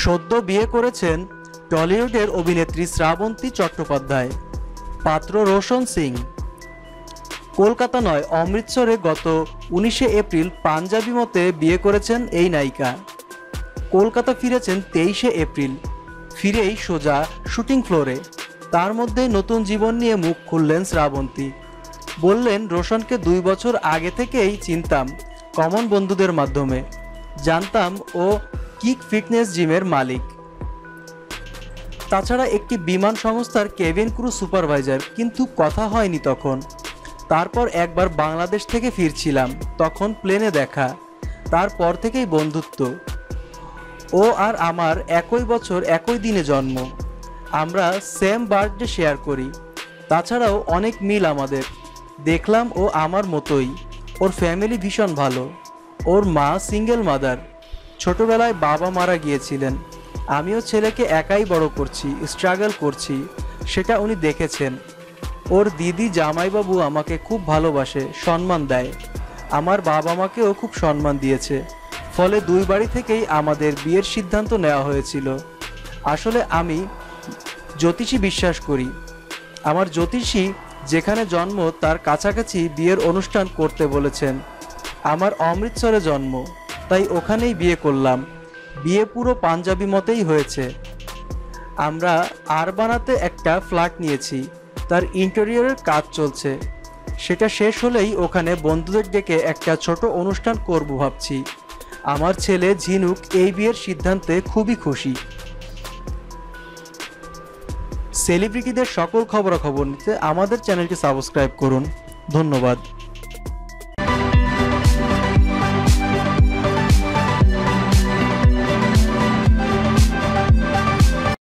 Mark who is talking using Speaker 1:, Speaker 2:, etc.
Speaker 1: সদ্য বিয়ে করেছেন টলিউডের অভিনেত্রী শ্রাবন্তী চট্টোপাধ্যায়। পাত্র রোশন সিং। কলকাতা নয়, অমৃতসরে গত 19শে এপ্রিল পাঞ্জাবি মতে বিয়ে করেছেন এই নায়িকা। কলকাতা ফিরেছেন 23শে এপ্রিল। ফিরেই সোজা শুটিং ফ্লোরে। তার মধ্যে নতুন জীবন নিয়ে মুখ খুললেন শ্রাবন্তী। বললেন, রোশনকে 2 বছর আগে থেকেই চিনতাম কমন বন্ধুদের মাধ্যমে। জানতাম ও কিক ফিটনেস জিমের মালিক, তাছাড়া একটি বিমান সংস্থার কেবিন ক্রু সুপারভাইজার, কিন্তু কথা হয়নি তখন। তারপর একবার বাংলাদেশ থেকে ফিরছিলাম, তখন প্লেনে দেখা। তারপর থেকেই বন্ধুত্ব। ও আর আমার একই বছর একই দিনে জন্ম। আমরা সেম বার্থডে শেয়ার করি। তাছাড়াও অনেক মিল আমাদের। দেখলাম ও আমার মতোই। ওর ফ্যামিলি ভীষণ ভালো। ওর মা সিঙ্গেল মাদার। ছোটবেলায় বাবা মারা গিয়েছিলেন। আমিও ছেলেকে একাই বড় করছি, স্ট্রাগল করছি, সেটা উনি দেখেছেন। ওর দিদি জামাইবাবু আমাকে খুব ভালোবাসে, সম্মান দেয়। আমার বাবা মাকেও খুব সম্মান দিয়েছে। ফলে 2 বাড়ি থেকেই আমাদের বিয়ের সিদ্ধান্ত নেওয়া হয়েছিল। আসলে আমি জ্যোতিষী বিশ্বাস করি। আমার জ্যোতিষী যেখানে জন্ম তার কাছাকাছি বিয়ের অনুষ্ঠান করতে বলেছেন। আমার অমৃতসরে জন্ম, তাই ওখানেই বিয়ে করলাম। বিয়ে পুরো পাঞ্জাবি মতেই হয়েছে। আমরা আরবানাতে একটা ফ্ল্যাট নিয়েছি, তার ইন্টেরিয়রের কাজ চলছে। সেটা শেষ হলেই ওখানে বন্ধুদের ডেকে একটা ছোট অনুষ্ঠান করব ভাবছি। আমার ছেলে ঝিনুক এই বিয়ের সিদ্ধান্তে খুবই খুশি। সেলিব্রিটিদের সকল খবরাখবর নিতে আমাদের চ্যানেলটি সাবস্ক্রাইব করুন। ধন্যবাদ।